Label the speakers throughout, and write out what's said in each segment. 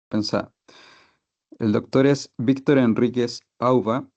Speaker 1: descompensada. El doctor es Víctor Enríquez Auba.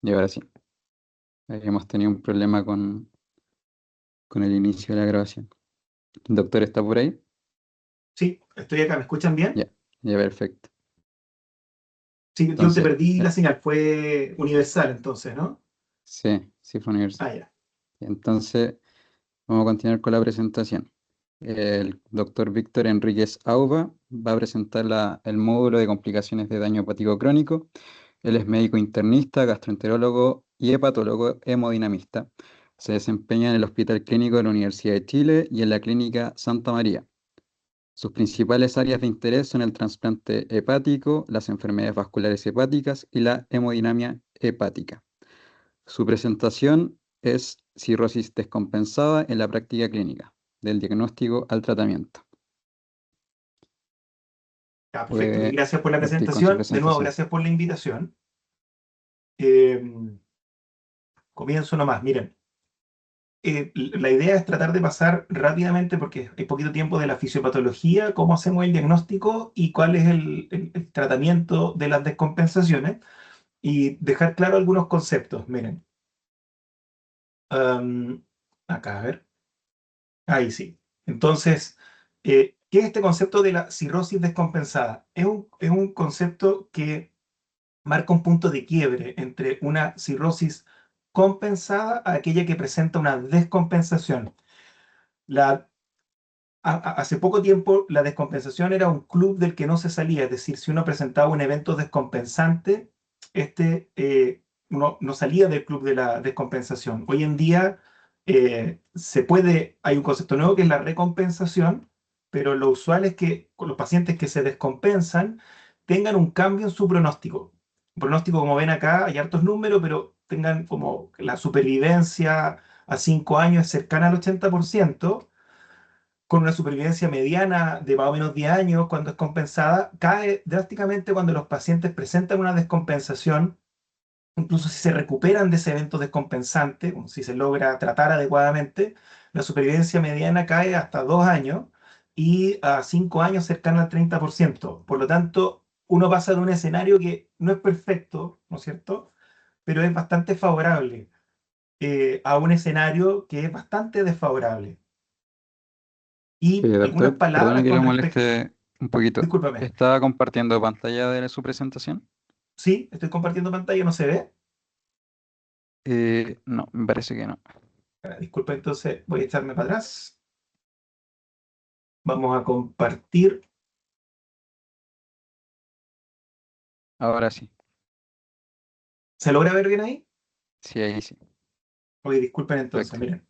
Speaker 1: Y ahora sí, hemos tenido un problema con el inicio de la grabación. ¿El doctor está por ahí?
Speaker 2: Sí, estoy acá. ¿Me escuchan bien?
Speaker 1: Ya, ya, perfecto.
Speaker 2: Sí, yo te
Speaker 1: Entonces,
Speaker 2: perdí la señal. Fue universal entonces, ¿no?
Speaker 1: sí fue universal.
Speaker 2: Ah, ya.
Speaker 1: Entonces, vamos a continuar con la presentación. El doctor Víctor Enríquez Auba va a presentar el módulo de complicaciones de daño hepático crónico. Él es médico internista, gastroenterólogo y hepatólogo hemodinamista. Se desempeña en el Hospital Clínico de la Universidad de Chile y en la Clínica Santa María. Sus principales áreas de interés son el trasplante hepático, las enfermedades vasculares hepáticas y la hemodinamia hepática. Su presentación es cirrosis descompensada en la práctica clínica, del diagnóstico al tratamiento.
Speaker 2: Ya, perfecto. Y gracias por la
Speaker 1: Estoy con su
Speaker 2: presentación. De nuevo,
Speaker 1: presentación.
Speaker 2: gracias por la invitación. Eh, Comienzo nomás. Miren, la idea es tratar de pasar rápidamente, porque hay poquito tiempo, de la fisiopatología, cómo hacemos el diagnóstico y cuál es el tratamiento de las descompensaciones, y dejar claro algunos conceptos. Miren, am, acá, a ver. Ahí sí. Entonces, ¿qué es este concepto de la cirrosis descompensada? Es un concepto que marca un punto de quiebre entre una cirrosis compensada a aquella que presenta una descompensación. La, Hace poco tiempo la descompensación era un club del que no se salía, es decir, si uno presentaba un evento descompensante, uno no salía del club de la descompensación. Hoy en día hay un concepto nuevo que es la recompensación, pero lo usual es que con los pacientes que se descompensan tengan un cambio en su pronóstico. Un pronóstico, como ven acá, hay hartos números, pero tengan como la supervivencia a 5 años es cercana al 80%, con una supervivencia mediana de más o menos 10 años cuando es compensada, cae drásticamente cuando los pacientes presentan una descompensación. Incluso si se recuperan de ese evento descompensante, o si se logra tratar adecuadamente, la supervivencia mediana cae hasta 2 años, y a 5 años cercana al 30%. Por lo tanto, uno pasa de un escenario que no es perfecto, ¿no es cierto?, pero es bastante favorable, a un escenario que es bastante desfavorable. Y algunas
Speaker 1: Doctor, perdone
Speaker 2: palabras
Speaker 1: que lo
Speaker 2: con respecto.
Speaker 1: moleste un poquito.
Speaker 2: Discúlpame.
Speaker 1: ¿Está compartiendo pantalla de su presentación?
Speaker 2: Sí, estoy compartiendo pantalla, ¿no se ve?
Speaker 1: No, me parece que no.
Speaker 2: Disculpa, entonces voy a echarme para atrás. Vamos a compartir.
Speaker 1: Ahora sí.
Speaker 2: ¿Se logra ver bien ahí?
Speaker 1: Sí, ahí sí.
Speaker 2: Oye, disculpen entonces,
Speaker 1: Perfecto.
Speaker 2: miren.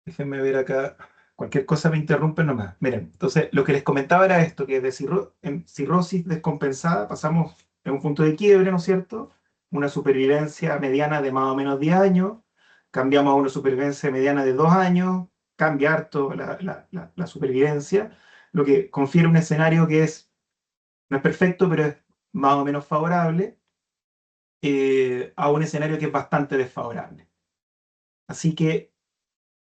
Speaker 2: Déjenme ver acá. Cualquier cosa me interrumpen nomás. Miren, entonces lo que les comentaba era esto, que en cirrosis descompensada pasamos en un punto de quiebre, ¿no es cierto? Una supervivencia mediana de más o menos 10 años, cambiamos a una supervivencia mediana de 2 años, cambia harto la supervivencia, lo que confiere un escenario que no es perfecto, pero es más o menos favorable, a un escenario que es bastante desfavorable. Así que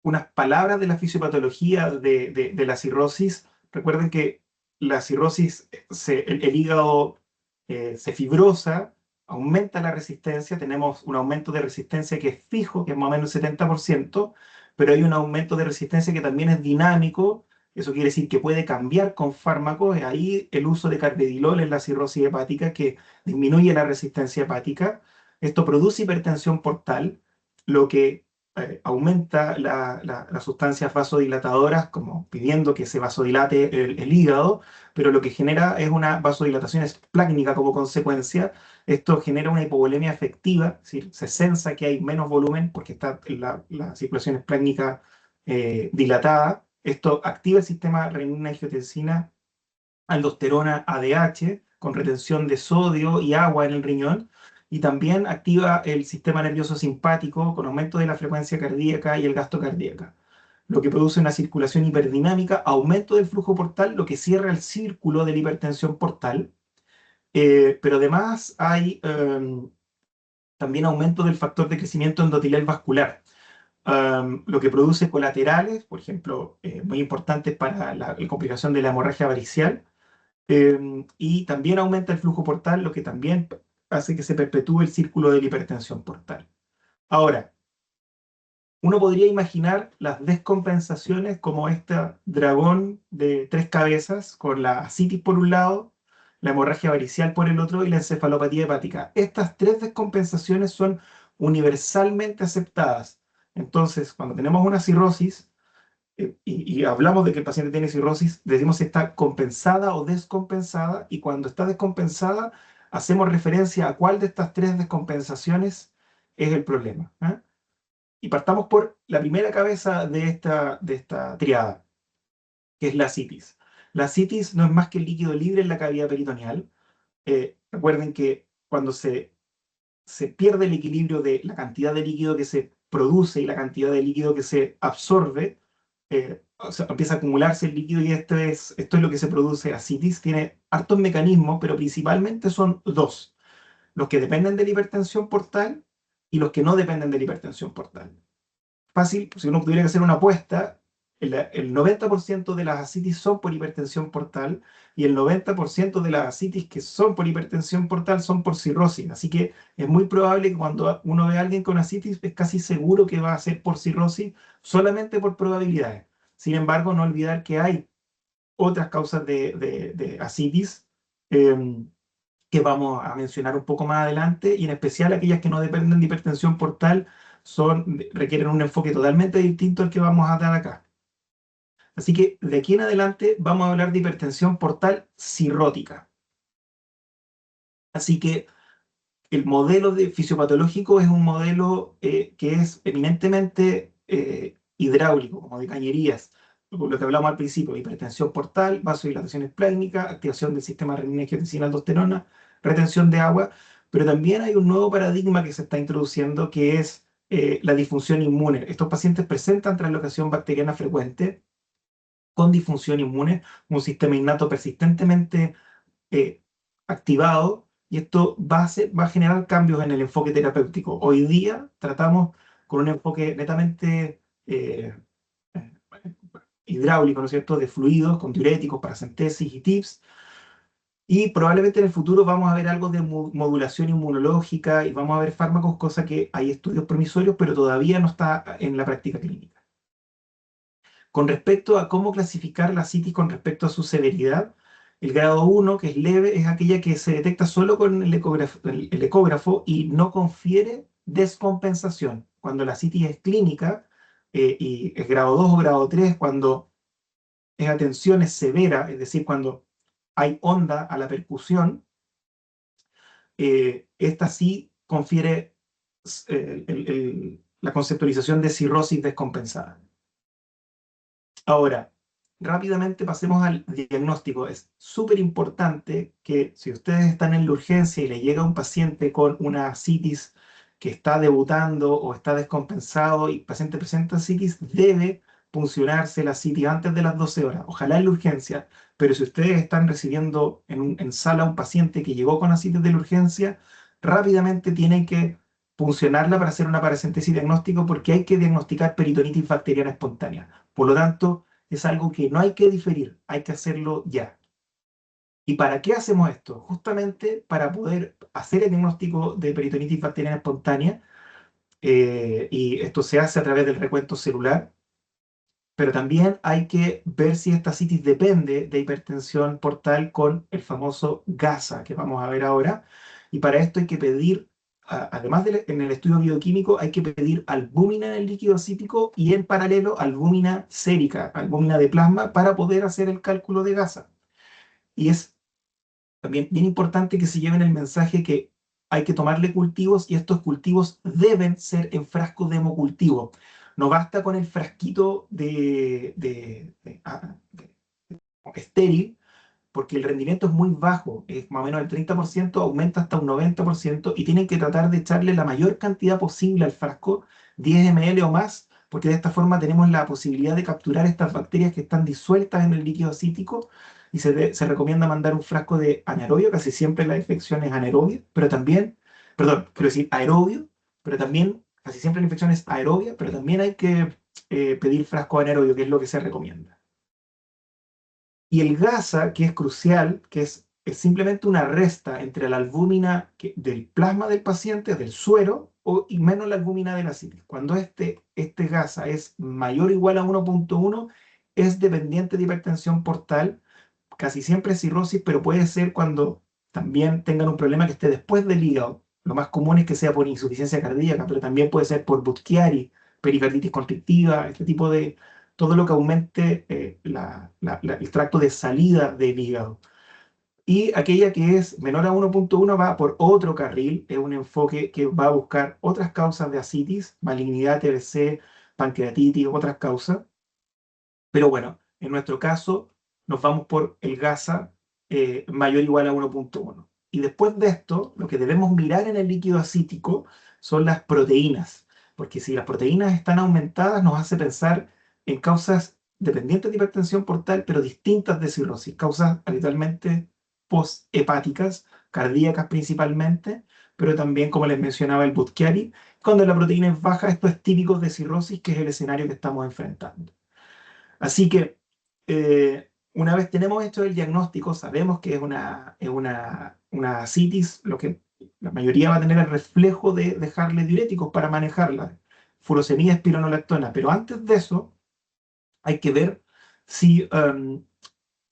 Speaker 2: unas palabras de la fisiopatología de la cirrosis. Recuerden que la cirrosis, el hígado se fibrosa, aumenta la resistencia, tenemos un aumento de resistencia que es fijo, que es más o menos el 70%, pero hay un aumento de resistencia que también es dinámico. Eso quiere decir que puede cambiar con fármacos. Ahí el uso de carvedilol en la cirrosis hepática, que disminuye la resistencia hepática. Esto produce hipertensión portal, lo que aumenta las sustancias vasodilatadoras, como pidiendo que se vasodilate el hígado, pero lo que genera es una vasodilatación esplácnica como consecuencia. Esto genera una hipovolemia efectiva, es decir, se sensa que hay menos volumen porque está la circulación esplácnica dilatada. Esto activa el sistema renina-angiotensina, aldosterona, ADH, con retención de sodio y agua en el riñón, y también activa el sistema nervioso simpático con aumento de la frecuencia cardíaca y el gasto cardíaco, lo que produce una circulación hiperdinámica, aumento del flujo portal, lo que cierra el círculo de la hipertensión portal. Pero además hay también aumento del factor de crecimiento endotelial vascular, lo que produce colaterales, por ejemplo, muy importantes para la complicación de la hemorragia varicial, y también aumenta el flujo portal, lo que también hace que se perpetúe el círculo de la hipertensión portal. Ahora, uno podría imaginar las descompensaciones como este dragón de tres cabezas, con la ascitis por un lado, la hemorragia varicial por el otro y la encefalopatía hepática. Estas tres descompensaciones son universalmente aceptadas. Entonces, cuando tenemos una cirrosis, y hablamos de que el paciente tiene cirrosis, decimos si está compensada o descompensada, y cuando está descompensada, hacemos referencia a cuál de estas tres descompensaciones es el problema. Y partamos por la primera cabeza de esta triada, que es la citis. La citis no es más que el líquido libre en la cavidad peritoneal. Recuerden que cuando se pierde el equilibrio de la cantidad de líquido que se produce y la cantidad de líquido que se absorbe, o sea, empieza a acumularse el líquido, y esto es lo que se produce ascitis. Tiene hartos mecanismos, pero principalmente son dos: los que dependen de la hipertensión portal y los que no dependen de la hipertensión portal. Fácil, si uno tuviera que hacer una apuesta, el 90% de las ascitis son por hipertensión portal, y el 90% de las ascitis que son por hipertensión portal son por cirrosis. Así que es muy probable que cuando uno ve a alguien con ascitis, es casi seguro que va a ser por cirrosis, solamente por probabilidades. Sin embargo, no olvidar que hay otras causas de ascitis, eh, que vamos a mencionar un poco más adelante, y en especial aquellas que no dependen de hipertensión portal requieren un enfoque totalmente distinto al que vamos a dar acá. Así que de aquí en adelante vamos a hablar de hipertensión portal cirrótica. Así que el modelo fisiopatológico es un modelo que es eminentemente hidráulico, como de cañerías. Lo que hablamos al principio: hipertensión portal, vasodilatación esplénica, activación del sistema renina-angiotensina-aldosterona, retención de agua. Pero también hay un nuevo paradigma que se está introduciendo, que es la disfunción inmune. Estos pacientes presentan translocación bacteriana frecuente con disfunción inmune, un sistema innato persistentemente eh, activado, y esto va a generar cambios en el enfoque terapéutico. Hoy día tratamos con un enfoque netamente hidráulico, ¿no es cierto?, de fluidos, con diuréticos, paracentesis y TIPS, y probablemente en el futuro vamos a ver algo de modulación inmunológica, y vamos a ver fármacos, cosa que hay estudios promisorios, pero todavía no está en la práctica clínica. Con respecto a cómo clasificar la citis con respecto a su severidad, el grado 1, que es leve, es aquella que se detecta solo con el ecógrafo y no confiere descompensación. Cuando la citis es clínica, y es grado 2 o grado 3, cuando esa tensión es severa, es decir, cuando hay onda a la percusión, esta sí confiere la conceptualización de cirrosis descompensada. Ahora, rápidamente pasemos al diagnóstico. Es súper importante que, si ustedes están en la urgencia y le llega un paciente con una ascitis que está debutando o está descompensado, y el paciente presenta ascitis, debe puncionarse la ascitis antes de las 12 horas. Ojalá en la urgencia, pero si ustedes están recibiendo en sala a un paciente que llegó con ascitis de la urgencia, rápidamente tienen que puncionarla para hacer una paracentesis diagnóstico, porque hay que diagnosticar peritonitis bacteriana espontánea. Por lo tanto, es algo que no hay que diferir, hay que hacerlo ya. ¿Y para qué hacemos esto? Justamente para poder hacer el diagnóstico de peritonitis bacteriana espontánea, y esto se hace a través del recuento celular, pero también hay que ver si esta citis depende de hipertensión portal con el famoso GASA, que vamos a ver ahora. Y para esto hay que pedir, además en el estudio bioquímico, hay que pedir albúmina en el líquido ascítico, y en paralelo albúmina sérica, albúmina de plasma, para poder hacer el cálculo de GASA. Y es también bien importante que se lleven el mensaje que hay que tomarle cultivos, y estos cultivos deben ser en frasco de hemocultivo. No basta con el frasquito estéril, porque el rendimiento es muy bajo, es más o menos el 30%, aumenta hasta un 90%, y tienen que tratar de echarle la mayor cantidad posible al frasco, 10 ml o más, porque de esta forma tenemos la posibilidad de capturar estas bacterias que están disueltas en el líquido acítico, y se recomienda mandar un frasco de anaerobio, casi siempre la infección es anaerobia, pero también, perdón, quiero decir aerobio, pero también, casi siempre la infección es aerobia, pero también hay que pedir frasco anaerobio, que es lo que se recomienda. Y el GASA, que es crucial, es simplemente una resta entre la albúmina del plasma del paciente, del suero, y menos la albúmina de la citis. Cuando este GASA es mayor o igual a 1,1, es dependiente de hipertensión portal, casi siempre es cirrosis, pero puede ser cuando también tengan un problema que esté después del hígado. Lo más común es que sea por insuficiencia cardíaca, pero también puede ser por Budd-Chiari, pericarditis constrictiva, este tipo de, todo lo que aumente el tracto de salida del hígado. Y aquella que es menor a 1,1 va por otro carril, es un enfoque que va a buscar otras causas de ascitis, malignidad, TBC, pancreatitis, otras causas. Pero bueno, en nuestro caso nos vamos por el GASA mayor o igual a 1,1. Y después de esto, lo que debemos mirar en el líquido acítico son las proteínas, porque si las proteínas están aumentadas nos hace pensar en causas dependientes de hipertensión portal, pero distintas de cirrosis, causas habitualmente posthepáticas, cardíacas principalmente, pero también, como les mencionaba, el Budd-Chiari. Cuando la proteína es baja, esto es típico de cirrosis, que es el escenario que estamos enfrentando. Así que una vez tenemos hecho el diagnóstico, sabemos que es una ascitis, lo que la mayoría va a tener el reflejo de dejarle diuréticos para manejarla, furosemida, espironolactona, pero antes de eso hay que ver si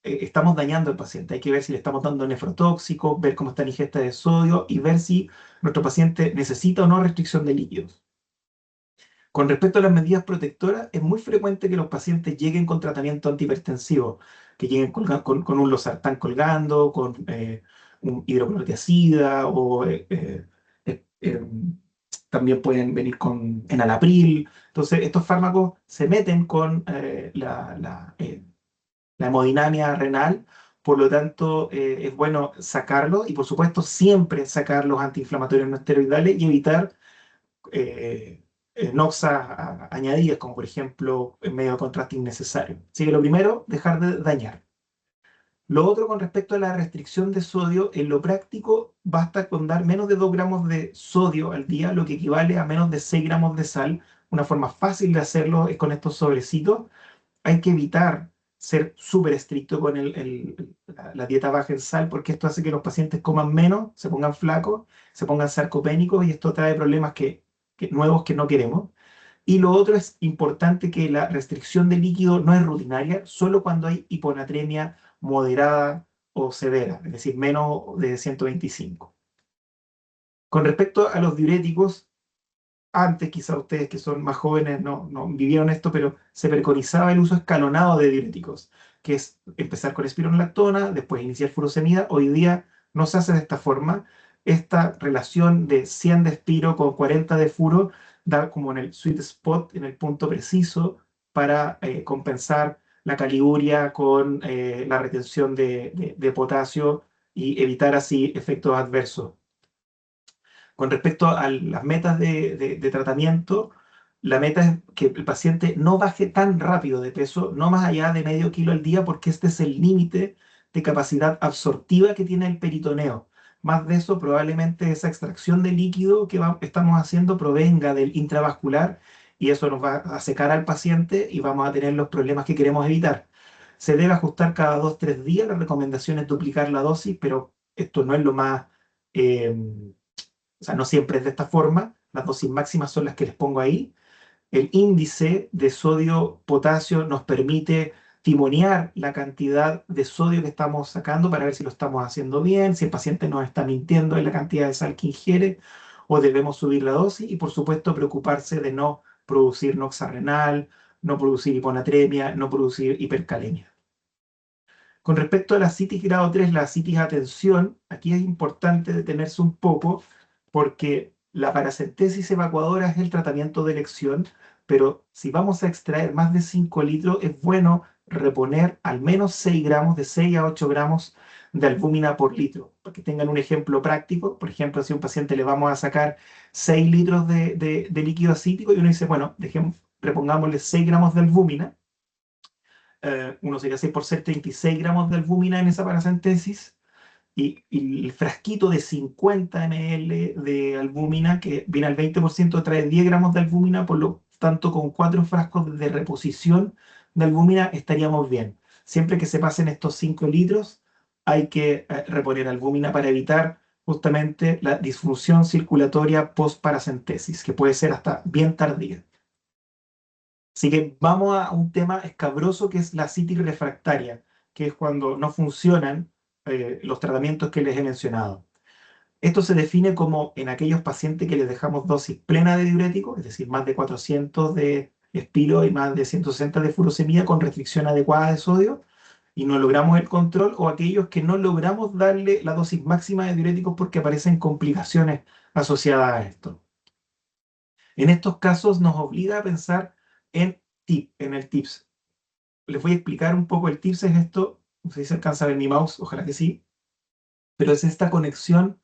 Speaker 2: estamos dañando al paciente, hay que ver si le estamos dando nefrotóxicos, ver cómo está la ingesta de sodio y ver si nuestro paciente necesita o no restricción de líquidos. Con respecto a las medidas protectoras, es muy frecuente que los pacientes lleguen con tratamiento antihipertensivo, que lleguen con un losartán colgando, con un hidroclorotiazida o también pueden venir con enalapril. Entonces, estos fármacos se meten con la hemodinamia renal, por lo tanto, es bueno sacarlos y, por supuesto, siempre sacar los antiinflamatorios no esteroidales y evitar eh, noxas añadidas, como por ejemplo en medio de contraste innecesario. Así que lo primero, dejar de dañar. Lo otro, con respecto a la restricción de sodio, en lo práctico basta con dar menos de 2 gramos de sodio al día, lo que equivale a menos de 6 gramos de sal. Una forma fácil de hacerlo es con estos sobrecitos. Hay que evitar ser súper estricto con la dieta baja en sal, porque esto hace que los pacientes coman menos, se pongan flacos, se pongan sarcopénicos, y esto trae problemas nuevos que no queremos. Y lo otro, es importante que la restricción de líquido no es rutinaria, solo cuando hay hiponatremia moderada o severa, es decir, menos de 125. Con respecto a los diuréticos, antes quizá ustedes que son más jóvenes no vivieron esto, pero se preconizaba el uso escalonado de diuréticos, que es empezar con espironolactona, después iniciar furosemida. Hoy día no se hace de esta forma. Esta relación de 100 de espiro con 40 de furo da como en el sweet spot, en el punto preciso, para compensar la caliuria con la retención de potasio y evitar así efectos adversos. Con respecto a las metas de tratamiento, la meta es que el paciente no baje tan rápido de peso, no más allá de medio kilo al día, porque este es el límite de capacidad absortiva que tiene el peritoneo. Más de eso, probablemente esa extracción de líquido que estamos haciendo provenga del intravascular, y eso nos va a secar al paciente y vamos a tener los problemas que queremos evitar. Se debe ajustar cada 2 o 3 días. La recomendación es duplicar la dosis, pero esto no es lo más... o sea, no siempre es de esta forma. Las dosis máximas son las que les pongo ahí. El índice de sodio-potasio nos permite timonear la cantidad de sodio que estamos sacando para ver si lo estamos haciendo bien, si el paciente nos está mintiendo en la cantidad de sal que ingiere, o debemos subir la dosis. Y, por supuesto, preocuparse de no producir noxa renal, no producir hiponatremia, no producir hipercalemia. Con respecto a la citis grado 3, la citis a tensión, aquí es importante detenerse un poco, porque la paracentesis evacuadora es el tratamiento de elección, pero si vamos a extraer más de 5 litros, es bueno reponer al menos 6 gramos, de 6 a 8 gramos de albúmina por litro. Para que tengan un ejemplo práctico, por ejemplo, si a un paciente le vamos a sacar 6 litros de líquido acítico y uno dice, bueno, repongámosle 6 gramos de albúmina, uno sería 6 por 6, 36 gramos de albúmina en esa paracentesis, y el frasquito de 50 ml de albúmina, que viene al 20%, trae 10 gramos de albúmina, por lo tanto con 4 frascos de reposición de albúmina estaríamos bien. Siempre que se pasen estos 5 litros, hay que reponer albúmina para evitar justamente la disfunción circulatoria post-paracentesis, que puede ser hasta bien tardía. Así que vamos a un tema escabroso que es la citis refractaria, que es cuando no funcionan los tratamientos que les he mencionado. Esto se define como en aquellos pacientes que les dejamos dosis plena de diurético, es decir, más de 400 de espiro y más de 160 de furosemida con restricción adecuada de sodio, y no logramos el control, o aquellos que no logramos darle la dosis máxima de diuréticos porque aparecen complicaciones asociadas a esto. En estos casos nos obliga a pensar en el TIPS. Les voy a explicar un poco el TIPS, es esto, no sé si se alcanza a ver mi mouse, ojalá que sí, pero es esta conexión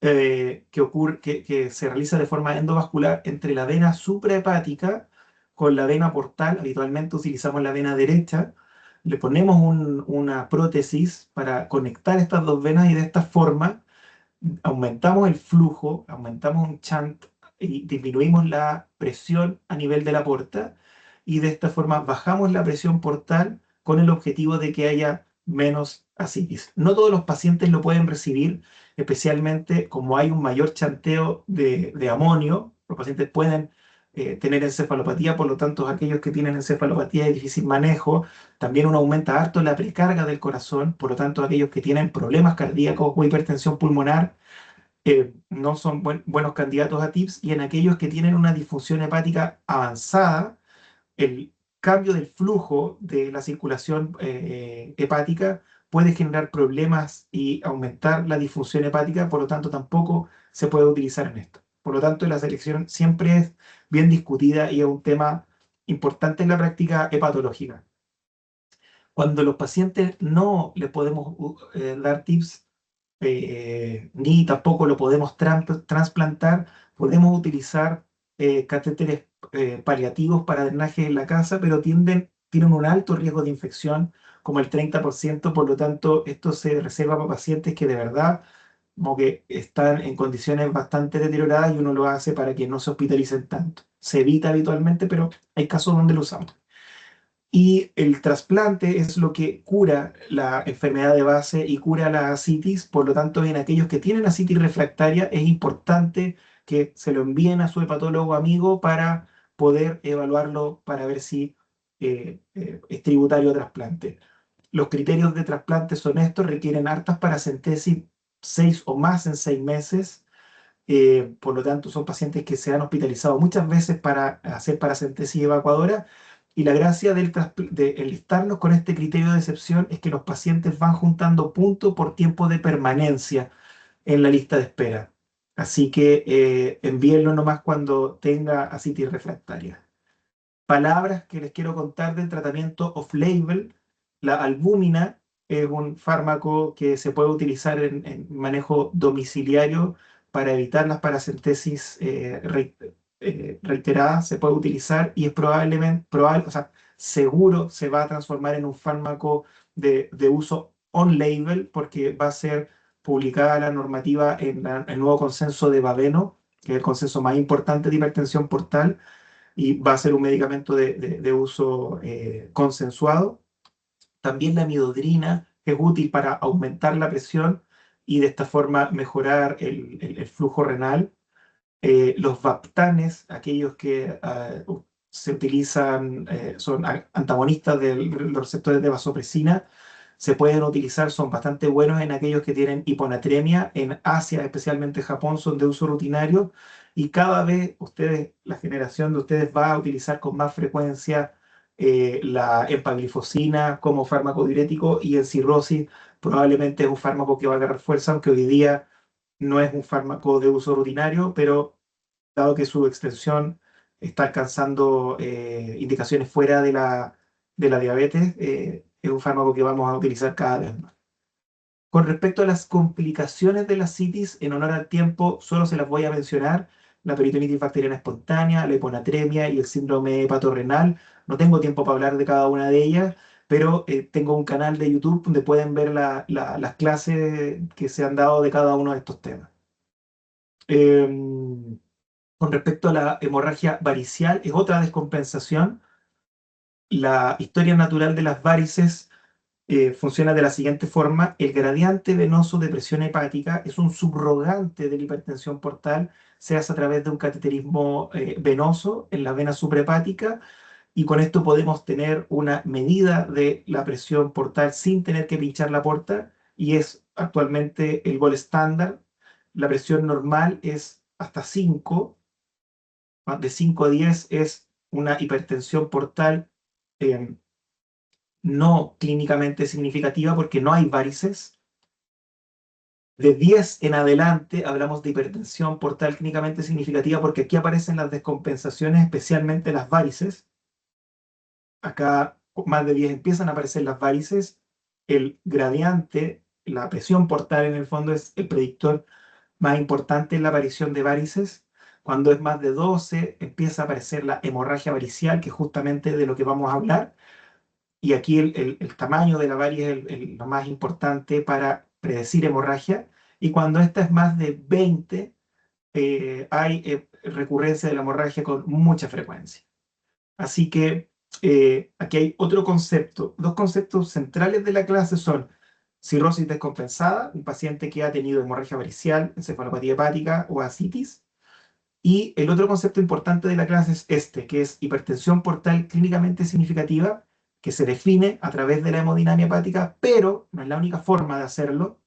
Speaker 2: que ocurre, que se realiza de forma endovascular entre la vena suprahepática con la vena portal. Habitualmente utilizamos la vena derecha, le ponemos una prótesis para conectar estas dos venas y de esta forma aumentamos el flujo, aumentamos un shunt y disminuimos la presión a nivel de la porta, y de esta forma bajamos la presión portal con el objetivo de que haya menos ascitis. No todos los pacientes lo pueden recibir, especialmente como hay un mayor chanteo de amonio. Los pacientes pueden tener encefalopatía, por lo tanto aquellos que tienen encefalopatía de difícil manejo, también uno aumenta harto la precarga del corazón, por lo tanto aquellos que tienen problemas cardíacos o hipertensión pulmonar no son buenos candidatos a TIPS, y en aquellos que tienen una disfunción hepática avanzada, el cambio del flujo de la circulación hepática puede generar problemas y aumentar la disfunción hepática, por lo tanto tampoco se puede utilizar en esto. Por lo tanto, la selección siempre es bien discutida y es un tema importante en la práctica hepatológica. Cuando los pacientes no les podemos dar TIPS, ni tampoco lo podemos trasplantar, podemos utilizar catéteres paliativos para drenaje en la casa, pero tienen un alto riesgo de infección, como el 30%. Por lo tanto, esto se reserva para pacientes que de verdad como que están en condiciones bastante deterioradas, y uno lo hace para que no se hospitalicen tanto. Se evita habitualmente, pero hay casos donde lo usamos. Y el trasplante es lo que cura la enfermedad de base y cura la ascitis. Por lo tanto, en aquellos que tienen ascitis refractaria es importante que se lo envíen a su hepatólogo amigo para poder evaluarlo, para ver si es tributario a trasplante. Los criterios de trasplante son estos: requieren hartas paracentesis, 6 o más en 6 meses. Por lo tanto, son pacientes que se han hospitalizado muchas veces para hacer paracentesis evacuadora, y la gracia de enlistarnos con este criterio de excepción es que los pacientes van juntando puntos por tiempo de permanencia en la lista de espera. Así que envíenlo nomás cuando tenga ascitis refractaria. Palabras que les quiero contar del tratamiento off-label: la albúmina es un fármaco que se puede utilizar en manejo domiciliario para evitar las paracentesis reiteradas. Se puede utilizar y es o sea, seguro se va a transformar en un fármaco de uso on-label, porque va a ser publicada la normativa en el nuevo consenso de Baveno, que es el consenso más importante de hipertensión portal, y va a ser un medicamento de uso consensuado. También la amiodarina es útil para aumentar la presión y de esta forma mejorar el flujo renal. Los baptanes, aquellos que se utilizan, son antagonistas de los receptores de vasopresina, se pueden utilizar, son bastante buenos en aquellos que tienen hiponatremia. En Asia, especialmente Japón, son de uso rutinario, y cada vez la generación de ustedes va a utilizar con más frecuencia la empaglifosina como fármaco diurético, y en cirrosis probablemente es un fármaco que va a agarrar fuerza, aunque hoy día no es un fármaco de uso rutinario, pero dado que su extensión está alcanzando indicaciones fuera de la diabetes, es un fármaco que vamos a utilizar cada vez más. Con respecto a las complicaciones de la citis, en honor al tiempo, solo se las voy a mencionar: la peritonitis bacteriana espontánea, la hiponatremia y el síndrome hepatorrenal. No tengo tiempo para hablar de cada una de ellas, pero tengo un canal de YouTube donde pueden ver las clases que se han dado de cada uno de estos temas. Con respecto a la hemorragia varicial, es otra descompensación. La historia natural de las varices funciona de la siguiente forma: el gradiente venoso de presión hepática es un subrogante de la hipertensión portal, se hace a través de un cateterismo venoso en la vena suprahepática, y con esto podemos tener una medida de la presión portal sin tener que pinchar la porta, y es actualmente el gol estándar. La presión normal es hasta 5, de 5 a 10 es una hipertensión portal eh, no clínicamente significativa porque no hay varices. De 10 en adelante hablamos de hipertensión portal clínicamente significativa porque aquí aparecen las descompensaciones, especialmente las varices. Acá más de 10 empiezan a aparecer las varices. El gradiente, la presión portal en el fondo es el predictor más importante en la aparición de varices. Cuando es más de 12 empieza a aparecer la hemorragia varicial, que es justamente de lo que vamos a hablar. Y aquí el tamaño de la varis es lo más importante para predecir hemorragia. Y cuando esta es más de 20, hay recurrencia de la hemorragia con mucha frecuencia. Así que aquí hay otro concepto. Dos conceptos centrales de la clase son cirrosis descompensada, un paciente que ha tenido hemorragia varicial, encefalopatía hepática o ascitis. Y el otro concepto importante de la clase es este, que es hipertensión portal clínicamente significativa, que se define a través de la hemodinamia hepática, pero no es la única forma de hacerlo,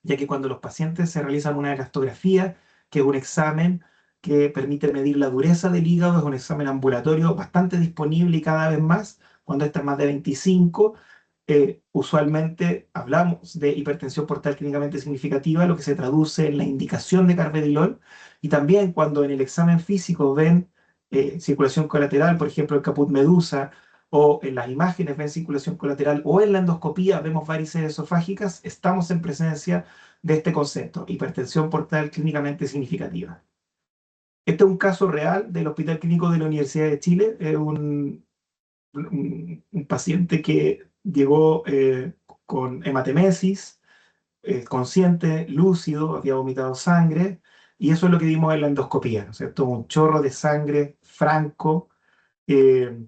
Speaker 2: ya que cuando los pacientes se realizan una elastografía, que es un examen que permite medir la dureza del hígado, es un examen ambulatorio bastante disponible y cada vez más, cuando está en más de 25, usualmente hablamos de hipertensión portal clínicamente significativa, lo que se traduce en la indicación de carvedilol, y también cuando en el examen físico ven circulación colateral, por ejemplo el caput medusa, o en las imágenes ven circulación colateral, o en la endoscopía vemos varices esofágicas, estamos en presencia de este concepto: hipertensión portal clínicamente significativa. Este es un caso real del Hospital Clínico de la Universidad de Chile, un paciente que llegó con hematemesis, consciente, lúcido, había vomitado sangre, y eso es lo que vimos en la endoscopía, ¿no es cierto? Un chorro de sangre franco eh,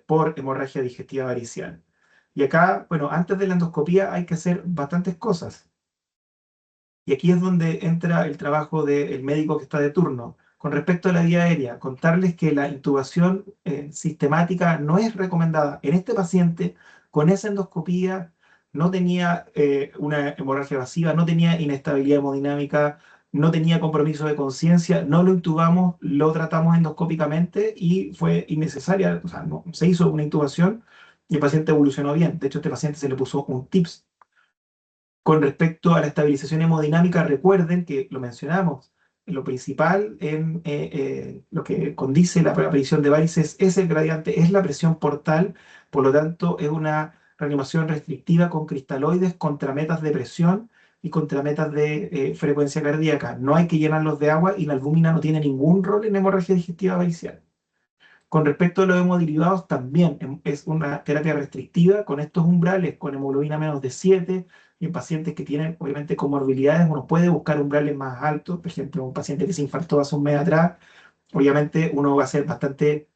Speaker 2: por hemorragia digestiva varicial. Y acá, bueno, antes de la endoscopía hay que hacer bastantes cosas. Y aquí es donde entra el trabajo del médico que está de turno. Con respecto a la vía aérea, contarles que la intubación sistemática no es recomendada. En este paciente, con esa endoscopía, no tenía una hemorragia evasiva, no tenía inestabilidad hemodinámica, no tenía compromiso de conciencia, no lo intubamos, lo tratamos endoscópicamente y fue innecesaria, o sea, no, se hizo una intubación y el paciente evolucionó bien. De hecho, a este paciente se le puso un TIPS. Con respecto a la estabilización hemodinámica, recuerden que lo mencionamos, lo principal en lo que condice la aparición de varices es el gradiente, es la presión portal, por lo tanto es una reanimación restrictiva con cristaloides contra metas de presión y contra metas de frecuencia cardíaca. No hay que llenarlos de agua y la albúmina no tiene ningún rol en hemorragia digestiva varicial. Con respecto a los hemoderivados, también es una terapia restrictiva con estos umbrales, con hemoglobina menos de 7, y en pacientes que tienen, obviamente, comorbilidades, uno puede buscar umbrales más altos. Por ejemplo, un paciente que se infartó hace un mes atrás, obviamente uno va a ser bastante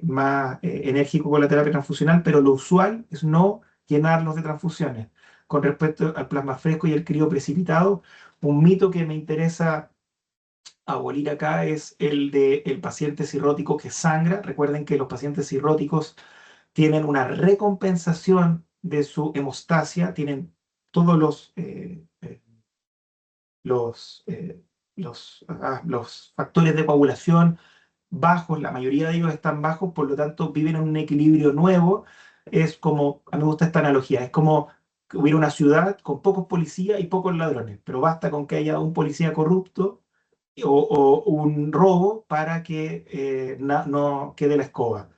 Speaker 2: más enérgico con la terapia transfusional, pero lo usual es no llenarlos de transfusiones. Con respecto al plasma fresco y el crío precipitado, un mito que me interesa abolir acá es el del paciente cirrótico que sangra. Recuerden que los pacientes cirróticos tienen una recompensación de su hemostasia, tienen todos los, los factores de coagulación bajos, la mayoría de ellos están bajos, por lo tanto viven en un equilibrio nuevo. Es como, a mí me gusta esta analogía, es como que hubiera una ciudad con pocos policías y pocos ladrones, pero basta con que haya un policía corrupto o un robo para que no quede la escoba.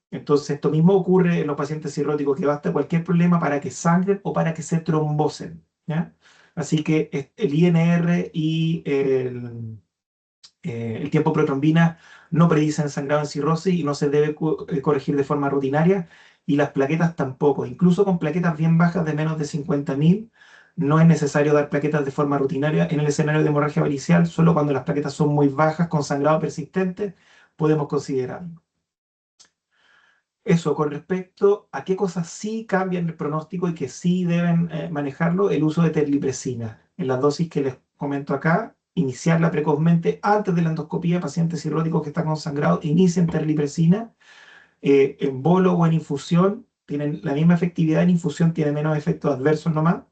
Speaker 2: Entonces, esto mismo ocurre en los pacientes cirróticos, que basta cualquier problema para que sangren o para que se trombosen, ¿ya? Así que el INR y el tiempo protrombina no predicen sangrado en cirrosis y no se debe corregir de forma rutinaria, y las plaquetas tampoco. Incluso con plaquetas bien bajas de menos de 50.000, no es necesario dar plaquetas de forma rutinaria en el escenario de hemorragia varicial. Solo cuando las plaquetas son muy bajas, con sangrado persistente, podemos considerarlo. Eso, con respecto a qué cosas sí cambian el pronóstico y que sí deben manejarlo, el uso de terlipresina. En las dosis que les comento acá, iniciarla precozmente antes de la endoscopía. Pacientes cirróticos que están con sangrado, inicien terlipresina. En bolo o en infusión, tienen la misma efectividad. En infusión tiene menos efectos adversos nomás.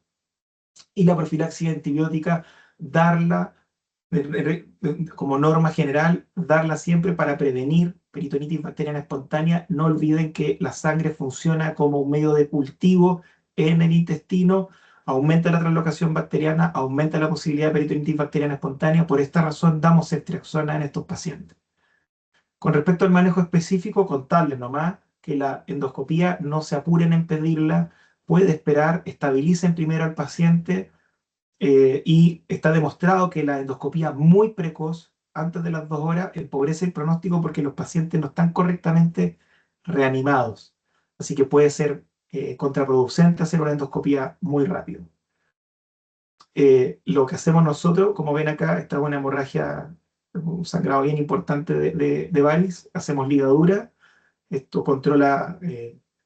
Speaker 2: Y la profilaxis antibiótica, darla como norma general, darla siempre para prevenir peritonitis bacteriana espontánea. No olviden que la sangre funciona como un medio de cultivo en el intestino, aumenta la translocación bacteriana, aumenta la posibilidad de peritonitis bacteriana espontánea. Por esta razón damos ceftriaxona en estos pacientes. Con respecto al manejo específico, contarles nomás que la endoscopía no se apuren en pedirla, puede esperar, estabilicen primero al paciente. Y está demostrado que la endoscopía muy precoz, antes de las 2 horas, empobrece el pronóstico porque los pacientes no están correctamente reanimados. Así que puede ser contraproducente hacer una endoscopía muy rápido. Lo que hacemos nosotros, como ven acá, está una hemorragia, un sangrado bien importante de varis. Hacemos ligadura. Esto controla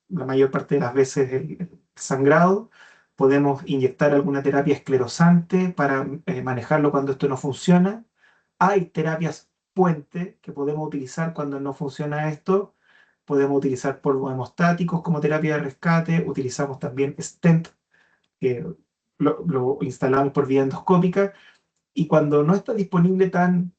Speaker 2: la mayor parte de las veces el sangrado. Podemos inyectar alguna terapia esclerosante para manejarlo cuando esto no funciona. Hay terapias puente que podemos utilizar cuando no funciona esto. Podemos utilizar polvos hemostáticos como terapia de rescate. Utilizamos también stent, que lo instalamos por vía endoscópica. Y cuando no está disponible tan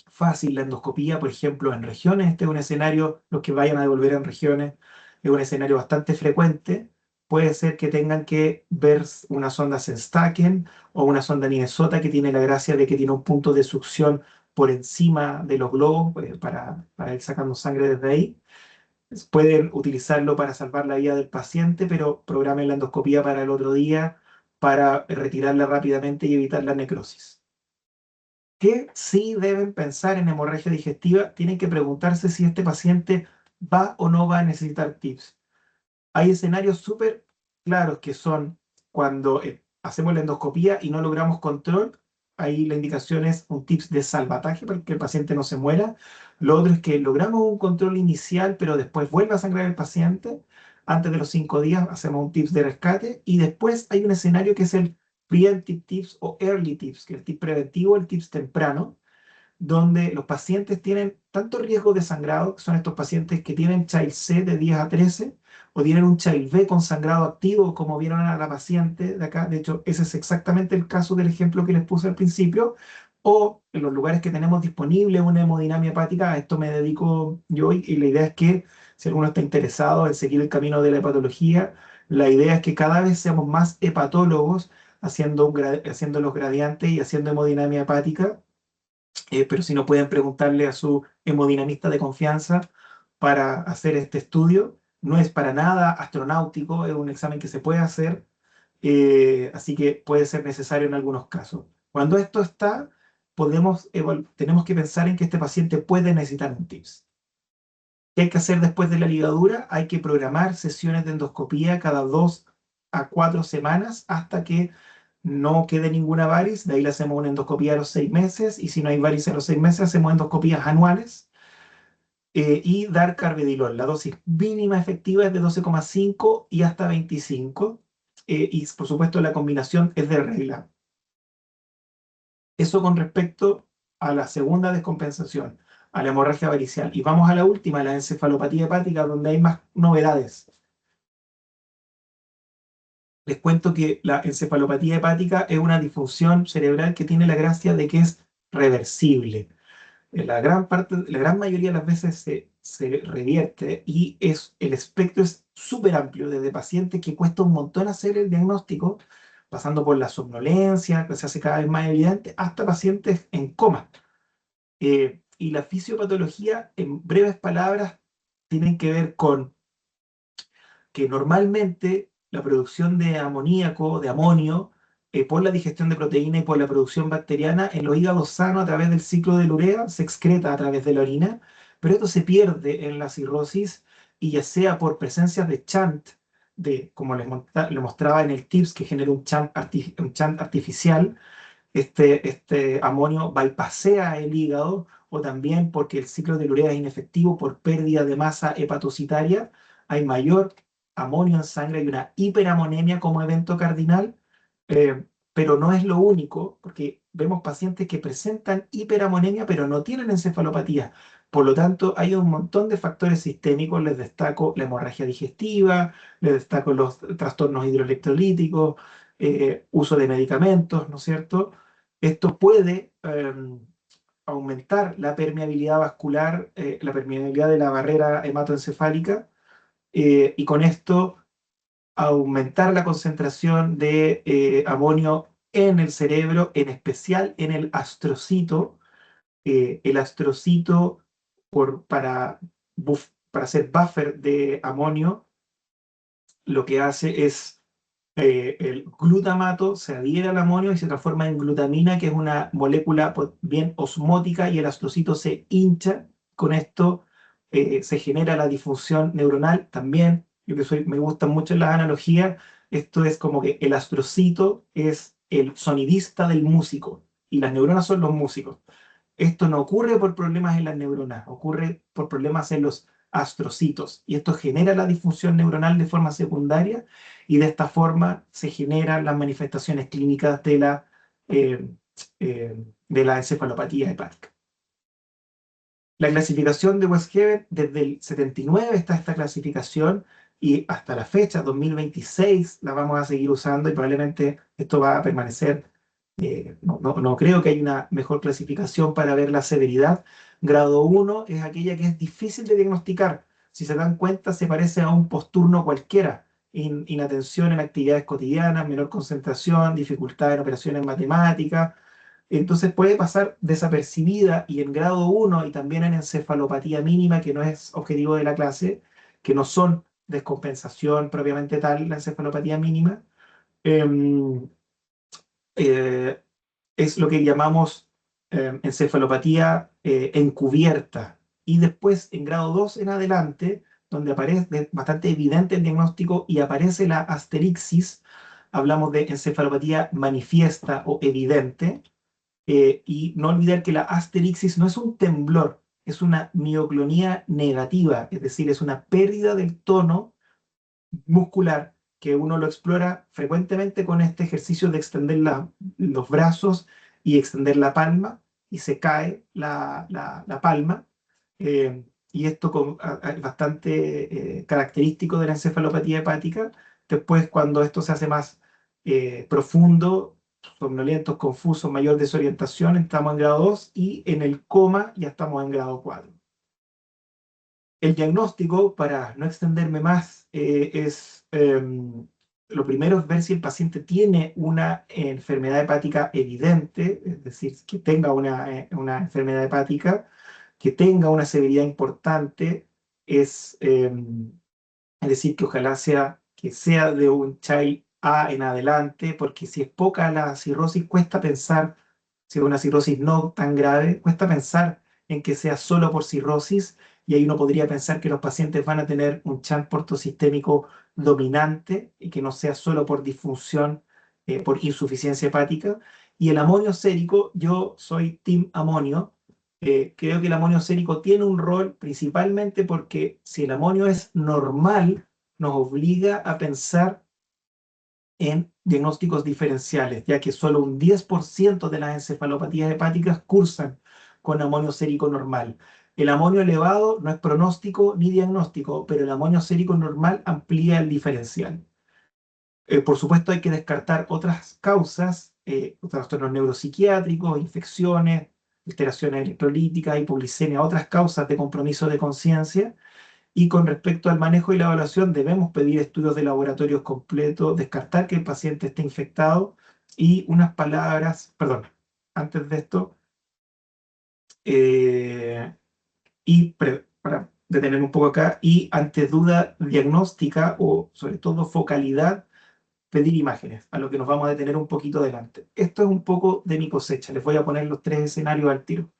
Speaker 2: fácil la endoscopía, por ejemplo, en regiones, este es un escenario, los que vayan a devolver en regiones, es un escenario bastante frecuente. Puede ser que tengan que ver una sonda Senstaken o una sonda Minnesota, que tiene la gracia de que tiene un punto de succión por encima de los globos, para ir sacando sangre desde ahí. Pueden utilizarlo para salvar la vida del paciente, pero programen la endoscopía para el otro día para retirarla rápidamente y evitar la necrosis. Que sí deben pensar en hemorragia digestiva, tienen que preguntarse si este paciente va o no va a necesitar TIPS. Hay escenarios súper claros que son cuando hacemos la endoscopía y no logramos control. Ahí la indicación es un TIPS de salvataje para que el paciente no se muera. Lo otro es que logramos un control inicial, pero después vuelve a sangrar el paciente. Antes de los 5 días hacemos un TIPS de rescate. Y después hay un escenario que es el preemptive TIPS o early TIPS, que es el TIPS preventivo, el TIPS temprano, donde los pacientes tienen tanto riesgo de sangrado, que son estos pacientes que tienen Child C de 10 a 13, o tienen un Child B con sangrado activo, como vieron a la paciente de acá. De hecho, ese es exactamente el caso del ejemplo que les puse al principio. O en los lugares que tenemos disponible una hemodinamia hepática. A esto me dedico yo, y la idea es que si alguno está interesado en seguir el camino de la hepatología, la idea es que cada vez seamos más hepatólogos haciendo los gradientes y haciendo hemodinamia hepática. Pero si no, pueden preguntarle a su hemodinamista de confianza para hacer este estudio. No es para nada astronáutico, es un examen que se puede hacer, así que puede ser necesario en algunos casos. Cuando esto está, tenemos que pensar en que este paciente puede necesitar un TIPS. ¿Qué hay que hacer después de la ligadura? Hay que programar sesiones de endoscopía cada 2 a 4 semanas hasta que no quede ninguna variz. De ahí le hacemos una endoscopía a los 6 meses, y si no hay varices a los 6 meses, hacemos endoscopías anuales. Y dar carvedilol. La dosis mínima efectiva es de 12,5 y hasta 25. Y por supuesto la combinación es de regla. Eso con respecto a la segunda descompensación, a la hemorragia varicial. Y vamos a la última, la encefalopatía hepática, donde hay más novedades. Les cuento que la encefalopatía hepática es una disfunción cerebral que tiene la gracia de que es reversible. La gran mayoría de las veces se revierte, y el espectro es súper amplio, desde pacientes que cuesta un montón hacer el diagnóstico, pasando por la somnolencia, que se hace cada vez más evidente, hasta pacientes en coma. Y la fisiopatología, en breves palabras, tienen que ver con que normalmente la producción de amoníaco, de amonio, por la digestión de proteína y por la producción bacteriana en los hígados sanos a través del ciclo de urea se excreta a través de la orina, pero esto se pierde en la cirrosis y ya sea por presencia de chant, como les mostraba en el TIPS, que genera un chant artificial, este amonio bypassea el hígado, o también porque el ciclo de urea es inefectivo por pérdida de masa hepatocitaria, hay mayor amonio en sangre, hay una hiperamonemia como evento cardinal, eh, pero no es lo único, porque vemos pacientes que presentan hiperamonemia pero no tienen encefalopatía. Por lo tanto, hay un montón de factores sistémicos, les destaco la hemorragia digestiva, les destaco los trastornos hidroelectrolíticos, uso de medicamentos, ¿no es cierto? Esto puede aumentar la permeabilidad vascular, la permeabilidad de la barrera hematoencefálica, y con esto aumentar la concentración de amonio en el cerebro, en especial en el astrocito. El astrocito, para hacer buffer de amonio, lo que hace es el glutamato se adhiere al amonio y se transforma en glutamina, que es una molécula pues, bien osmótica, y el astrocito se hincha. Con esto se genera la disfunción neuronal también. Yo que me gustan mucho las analogías, esto es como que el astrocito es el sonidista del músico y las neuronas son los músicos. Esto no ocurre por problemas en las neuronas, ocurre por problemas en los astrocitos. Y esto genera la disfunción neuronal de forma secundaria y de esta forma se generan las manifestaciones clínicas eh, de la encefalopatía hepática. La clasificación de Westhaven, desde el 79 está esta clasificación y hasta la fecha, 2026, la vamos a seguir usando y probablemente esto va a permanecer. No creo que haya una mejor clasificación para ver la severidad. Grado 1 es aquella que es difícil de diagnosticar. Si se dan cuenta, se parece a un posturno cualquiera. Inatención en actividades cotidianas, menor concentración, dificultad en operaciones matemáticas. Entonces puede pasar desapercibida, y en grado 1 y también en encefalopatía mínima, que no es objetivo de la clase, que no son descompensación propiamente tal, la encefalopatía mínima, em, eh, es lo que llamamos encefalopatía encubierta. Y después, en grado 2 en adelante, donde aparece bastante evidente el diagnóstico y aparece la asterixis, hablamos de encefalopatía manifiesta o evidente. Y no olvidar que la asterixis no es un temblor, es una mioclonía negativa, es decir, es una pérdida del tono muscular que uno lo explora frecuentemente con este ejercicio de extender los brazos y extender la palma, y se cae la palma. Y esto es bastante característico de la encefalopatía hepática. Después, cuando esto se hace más profundo, somnolentos, confusos, mayor desorientación, estamos en grado 2, y en el coma ya estamos en grado 4. El diagnóstico, para no extenderme más, lo primero es ver si el paciente tiene una enfermedad hepática evidente, es decir, que tenga una enfermedad hepática, que tenga una severidad importante, es decir, que ojalá que sea de un child A en adelante, porque si es poca la cirrosis, cuesta pensar, si es una cirrosis no tan grave, cuesta pensar en que sea solo por cirrosis, y ahí uno podría pensar que los pacientes van a tener un chant portosistémico dominante y que no sea solo por disfunción, por insuficiencia hepática. Y el amonio sérico, yo soy team amonio. Creo que el amonio sérico tiene un rol principalmente porque si el amonio es normal, nos obliga a pensar en diagnósticos diferenciales, ya que solo un 10% de las encefalopatías hepáticas cursan con amonio sérico normal. El amonio elevado no es pronóstico ni diagnóstico, pero el amonio sérico normal amplía el diferencial. Por supuesto, hay que descartar otras causas, trastornos neuropsiquiátricos, infecciones, alteraciones electrolíticas, hipoglicemia, otras causas de compromiso de conciencia. Y con respecto al manejo y la evaluación, debemos pedir estudios de laboratorios completos, descartar que el paciente esté infectado, y unas palabras, perdón, antes de esto, Eh, para detener un poco acá, y ante duda diagnóstica o sobre todo focalidad, pedir imágenes, a lo que nos vamos a detener un poquito adelante. Esto es un poco de mi cosecha, les voy a poner los tres escenarios al tiro.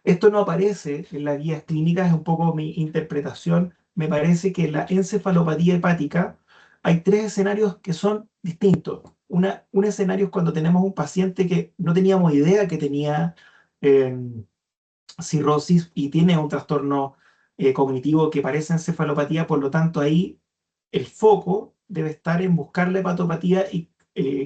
Speaker 2: Esto no aparece en las guías clínicas, es un poco mi interpretación. Me parece que en la encefalopatía hepática hay tres escenarios que son distintos. Un escenario es cuando tenemos un paciente que no teníamos idea que tenía eh, cirrosis y tiene un trastorno cognitivo que parece encefalopatía, por lo tanto ahí el foco debe estar en buscar la hepatopatía y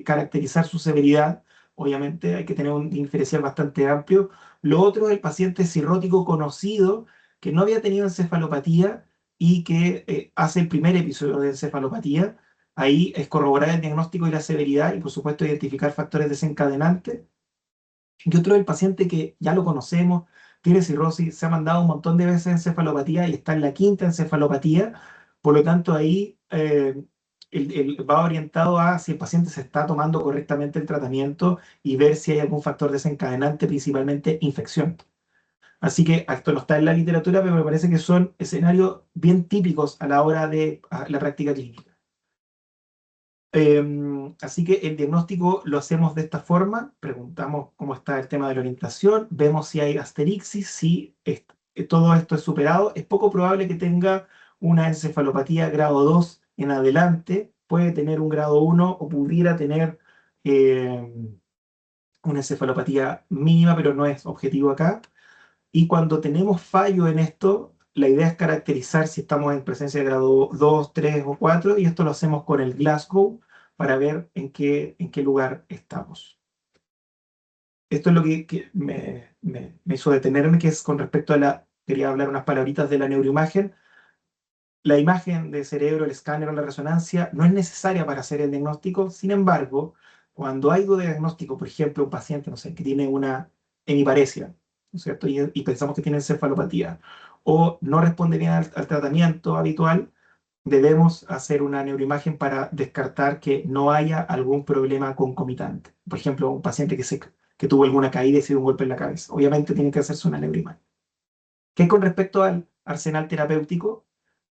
Speaker 2: caracterizar su severidad. Obviamente hay que tener un diferencial bastante amplio. Lo otro es el paciente cirrótico conocido que no había tenido encefalopatía y que hace el primer episodio de encefalopatía. Ahí es corroborar el diagnóstico y la severidad y por supuesto identificar factores desencadenantes. Y otro es el paciente que ya lo conocemos, tiene cirrosis, se ha mandado un montón de veces encefalopatía y está en la quinta encefalopatía. Por lo tanto, ahí va orientado a si el paciente se está tomando correctamente el tratamiento y ver si hay algún factor desencadenante, principalmente infección. Así que esto no está en la literatura, pero me parece que son escenarios bien típicos a la hora de la práctica clínica. Así que el diagnóstico lo hacemos de esta forma, preguntamos cómo está el tema de la orientación, vemos si hay asterixis, si todo esto es superado. Es poco probable que tenga una encefalopatía grado 2 en adelante, puede tener un grado 1 o pudiera tener una encefalopatía mínima, pero no es objetivo acá. Y cuando tenemos fallo en esto, la idea es caracterizar si estamos en presencia de grado 2, 3 o 4, y esto lo hacemos con el Glasgow para ver en qué lugar estamos. Esto es lo que me hizo detenerme, que es con respecto a quería hablar unas palabritas de la neuroimagen. La imagen de cerebro, el escáner o la resonancia no es necesaria para hacer el diagnóstico. Sin embargo, cuando hay duda de diagnóstico, por ejemplo, un paciente, no sé, que tiene una hemiparesia, ¿no es cierto? Y pensamos que tiene encefalopatía, o no responde bien al tratamiento habitual, debemos hacer una neuroimagen para descartar que no haya algún problema concomitante. Por ejemplo, un paciente que tuvo alguna caída y se dio un golpe en la cabeza. Obviamente tiene que hacerse una neuroimagen. ¿Qué con respecto al arsenal terapéutico?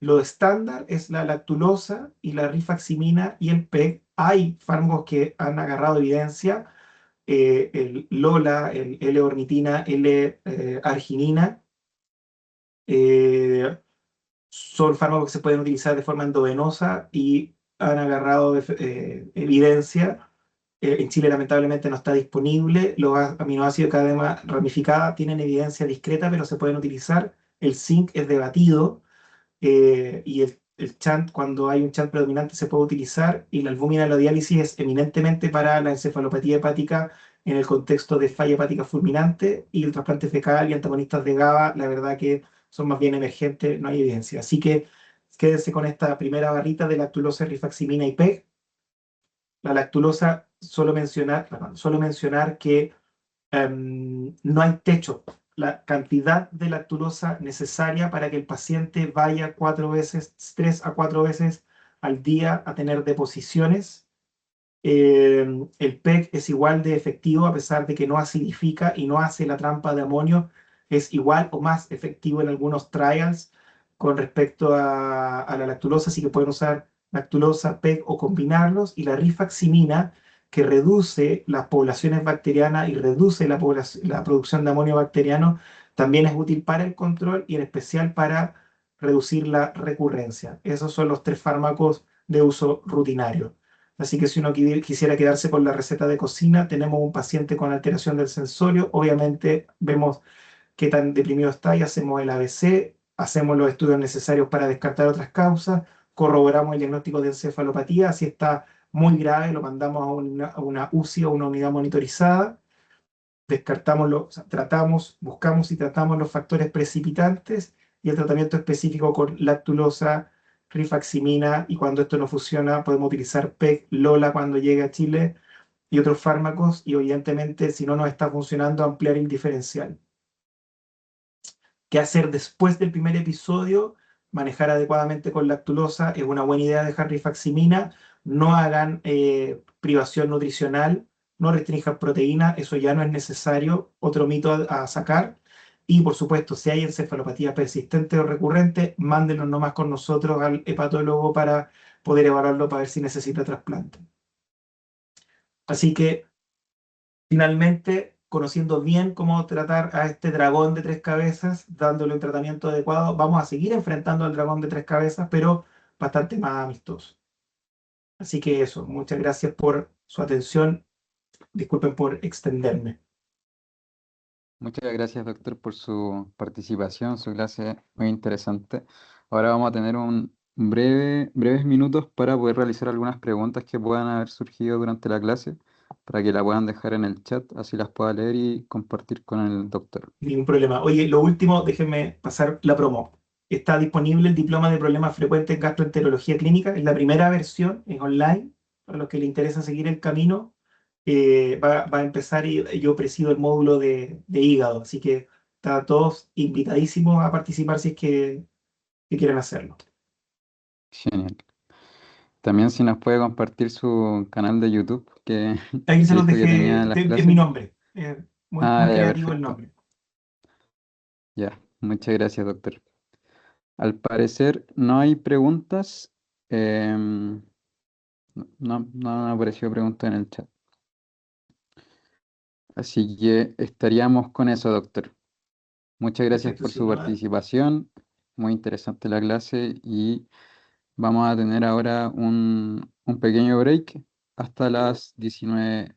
Speaker 2: Lo estándar es la lactulosa y la rifaximina y el PEG. Hay fármacos que han agarrado evidencia, el LOLA, el L-ornitina, L-arginina, eh, son fármacos que se pueden utilizar de forma endovenosa y han agarrado evidencia. En Chile lamentablemente no está disponible. Los aminoácidos de cadena ramificada tienen evidencia discreta, pero se pueden utilizar. El zinc es debatido y el chant, cuando hay un chant predominante, se puede utilizar, y la albúmina de la diálisis es eminentemente para la encefalopatía hepática en el contexto de falla hepática fulminante, y el trasplante fecal y antagonistas de GABA, la verdad que son más bien emergentes, no hay evidencia. Así que quédense con esta primera barrita de lactulosa, rifaximina y PEG. La lactulosa, solo mencionar que no hay techo. La cantidad de lactulosa necesaria para que el paciente vaya 4 veces, 3 a 4 veces al día a tener deposiciones. El PEG es igual de efectivo a pesar de que no acidifica y no hace la trampa de amonio. Es igual o más efectivo en algunos trials con respecto a la lactulosa, así que pueden usar lactulosa, PEG o combinarlos. Y la rifaximina, que reduce las poblaciones bacterianas y reduce la producción de amonio bacteriano, también es útil para el control y en especial para reducir la recurrencia. Esos son los tres fármacos de uso rutinario. Así que si uno quisiera quedarse con la receta de cocina, tenemos un paciente con alteración del sensorio. Obviamente vemos qué tan deprimido está y hacemos el ABC, hacemos los estudios necesarios para descartar otras causas, corroboramos el diagnóstico de encefalopatía. Si está muy grave, lo mandamos a una UCI o una unidad monitorizada. O sea, tratamos, buscamos y tratamos los factores precipitantes y el tratamiento específico con lactulosa, rifaximina, y cuando esto no funciona podemos utilizar PEG, LOLA cuando llegue a Chile y otros fármacos, y evidentemente si no nos está funcionando ampliar el diferencial. ¿Qué hacer después del primer episodio? Manejar adecuadamente con lactulosa, es una buena idea dejar rifaximina, no hagan privación nutricional, no restrinjan proteína, eso ya no es necesario, otro mito a sacar. Y por supuesto, si hay encefalopatía persistente o recurrente, mándenlo nomás con nosotros al hepatólogo para poder evaluarlo para ver si necesita trasplante. Así que finalmente, conociendo bien cómo tratar a este dragón de tres cabezas, dándole un tratamiento adecuado, vamos a seguir enfrentando al dragón de tres cabezas, pero bastante más amistoso. Así que eso, muchas gracias por su atención. Disculpen por extenderme.
Speaker 1: Muchas gracias, doctor, por su participación, su clase muy interesante. Ahora vamos a tener breves minutos para poder realizar algunas preguntas que puedan haber surgido durante la clase, para que la puedan dejar en el chat, así las pueda leer y compartir con el doctor.
Speaker 2: Ningún problema. Oye, lo último, déjenme pasar la promo. Está disponible el diploma de problemas frecuentes en gastroenterología clínica. Es la primera versión, es online. Para los que les interesa seguir el camino, va a empezar y yo presido el módulo de hígado. Así que están todos invitadísimos a participar si es que quieren hacerlo.
Speaker 1: Genial. También si nos puede compartir su canal de YouTube,
Speaker 2: Ahí se
Speaker 1: que
Speaker 2: los
Speaker 1: dijo que
Speaker 2: dejé,
Speaker 1: tenía las
Speaker 2: es mi
Speaker 1: clases.
Speaker 2: nombre. Muy,
Speaker 1: Ah,
Speaker 2: muy
Speaker 1: ya,
Speaker 2: creativo el
Speaker 1: perfecto.
Speaker 2: nombre.
Speaker 1: Ya, muchas gracias, doctor. Al parecer no hay preguntas. em, no han aparecido preguntas en el chat. Así que estaríamos con eso, doctor. Muchas gracias
Speaker 2: Perfecto,
Speaker 1: por
Speaker 2: sí,
Speaker 1: su
Speaker 2: no,
Speaker 1: participación. Muy interesante la clase y vamos a tener ahora un pequeño break hasta las 19:20,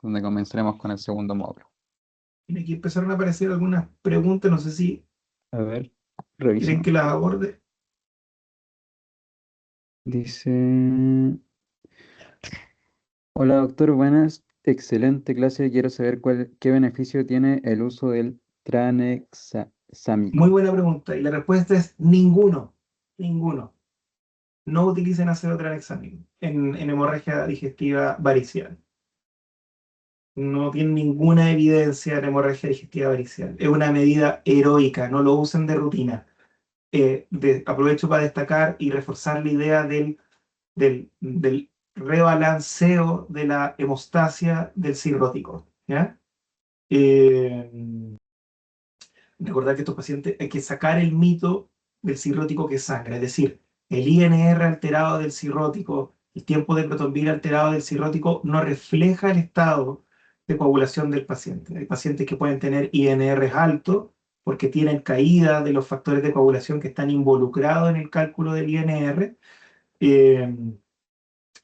Speaker 1: donde comenzaremos con el segundo módulo.
Speaker 2: aquí empezaron a aparecer algunas preguntas, no sé si
Speaker 1: A ver,
Speaker 2: quieren
Speaker 1: revisemos.
Speaker 2: que las aborde.
Speaker 1: Dice, hola doctor, buenas, excelente clase. Quiero saber qué beneficio tiene el uso del
Speaker 2: Muy
Speaker 1: tranexámico.
Speaker 2: buena pregunta. Y la respuesta es ninguno. Ninguno. No utilicen ácido tranexámico en hemorragia digestiva varicial. No tienen ninguna evidencia en hemorragia digestiva varicial. Es una medida heroica. No lo usen de rutina. Aprovecho para destacar y reforzar la idea del rebalanceo de la hemostasia del cirrótico. ¿Ya? Eh, Recordar que estos pacientes hay que sacar el mito del cirrótico que sangra, es decir, el INR alterado del cirrótico, el tiempo de protonvir alterado del cirrótico no refleja el estado de coagulación del paciente. Hay pacientes que pueden tener INR altos porque tienen caída de los factores de coagulación que están involucrados en el cálculo del INR, eh,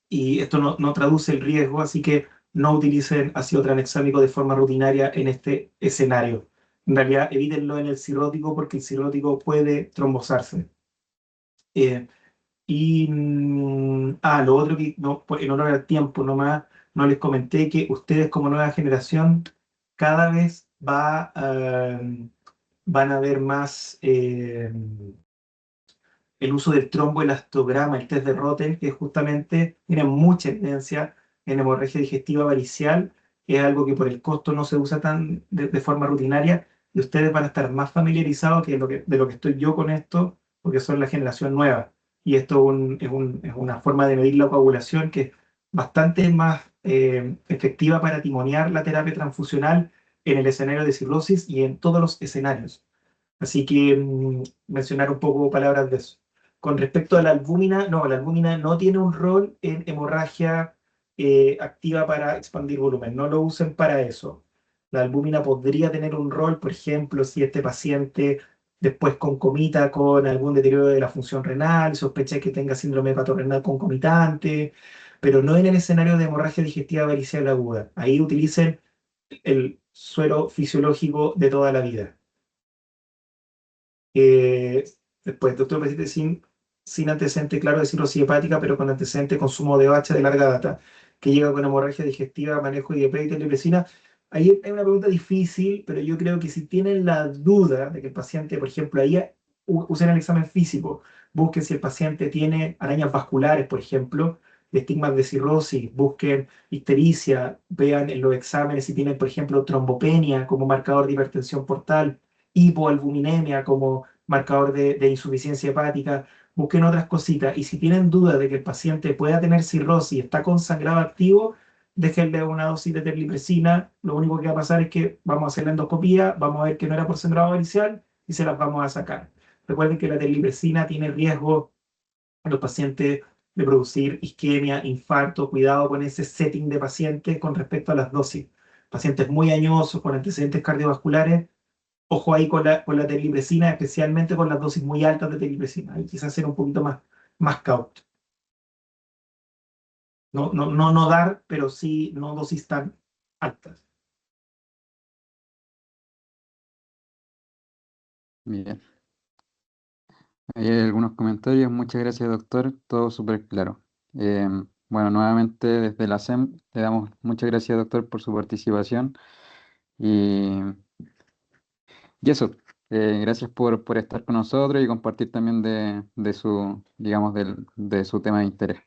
Speaker 2: y esto no traduce el riesgo, así que no utilicen ácido tranexámico de forma rutinaria en este escenario. En realidad, evítenlo en el cirrótico porque el cirrótico puede trombosarse. Eh, lo otro que, no, en honor al tiempo nomás, no les comenté que ustedes como nueva generación cada vez van a ver más el uso del tromboelastograma, el test de Rotem, que justamente tiene mucha evidencia en hemorragia digestiva varicial, que es algo que por el costo no se usa tan de forma rutinaria, y ustedes van a estar más familiarizados de lo que estoy yo con esto, porque son la generación nueva. Y esto es una forma de medir la coagulación que es bastante más efectiva para timonear la terapia transfusional en el escenario de cirrosis y en todos los escenarios. Así que mencionar un poco palabras de eso. Con respecto a la albúmina no tiene un rol en hemorragia activa para expandir volumen, no lo usen para eso. La albúmina podría tener un rol, por ejemplo, si este paciente después concomita con algún deterioro de la función renal, sospecha que tenga síndrome hepatorenal concomitante, pero no en el escenario de hemorragia digestiva varicela aguda. Ahí utilicen el suero fisiológico de toda la vida. Eh, Después, doctor paciente sin antecedente claro de cirrosis hepática, pero con antecedente de consumo de OH de larga data, que llega con hemorragia digestiva, manejo de diabetes, lipesina. Ahí hay una pregunta difícil, pero yo creo que si tienen la duda de que el paciente, por ejemplo, ahí usen el examen físico, busquen si el paciente tiene arañas vasculares, por ejemplo, de estigmas de cirrosis, busquen ictericia, vean en los exámenes si tienen, por ejemplo, trombopenia como marcador de hipertensión portal, hipoalbuminemia como marcador de insuficiencia hepática, busquen otras cositas. Y si tienen dudas de que el paciente pueda tener cirrosis y está con sangrado activo, déjenle una dosis de terlipresina, lo único que va a pasar es que vamos a hacer la endoscopía, vamos a ver que no era por sangrado inicial y se las vamos a sacar. Recuerden que la terlipresina tiene riesgo a los pacientes de producir isquemia, infarto, cuidado con ese setting de pacientes con respecto a las dosis. Pacientes muy añosos con antecedentes cardiovasculares, ojo ahí con la terlipresina, especialmente con las dosis muy altas de terlipresina. Ahí quizás ser un poquito más cauto. No dar, pero sí no dosis tan altas.
Speaker 1: Bien. Hay algunos comentarios. Muchas gracias, doctor. Todo súper claro. Bueno, nuevamente desde la SEM le damos muchas gracias, doctor, por su participación. Y, y eso, gracias por estar con nosotros y compartir también de su, digamos, de su tema de interés.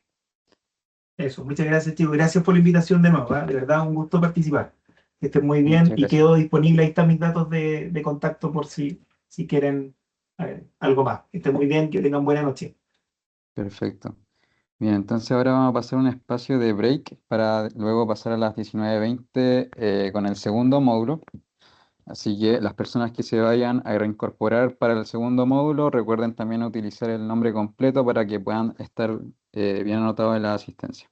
Speaker 2: Eso, muchas gracias, chicos. Gracias por la invitación de nuevo, ¿eh? De verdad, un gusto participar. Que estén muy bien
Speaker 1: Muchas
Speaker 2: y
Speaker 1: gracias.
Speaker 2: quedo disponible. Ahí están mis datos de contacto por si quieren algo más. Que estén muy bien, que tengan buena noche.
Speaker 1: Perfecto. Bien, entonces ahora vamos a pasar un espacio de break para luego pasar a las 19:20 con el segundo módulo. Así que las personas que se vayan a reincorporar para el segundo módulo, recuerden también utilizar el nombre completo para que puedan estar bien anotados en la asistencia.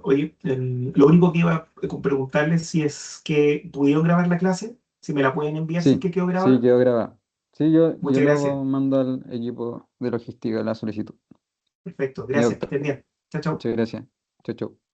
Speaker 2: Oye, lo único que iba a preguntarles si es que pudieron grabar la clase, si me la pueden enviar si es
Speaker 1: Sí,
Speaker 2: que quedó
Speaker 1: sí,
Speaker 2: grabada.
Speaker 1: quedó grabado. Sí, yo
Speaker 2: Muchas gracias.
Speaker 1: luego mando al equipo de logística la solicitud.
Speaker 2: Perfecto,
Speaker 1: Ya,
Speaker 2: gracias, que
Speaker 1: doctor.
Speaker 2: estén bien. Chao, chao.
Speaker 1: Muchas gracias. Chau, chau.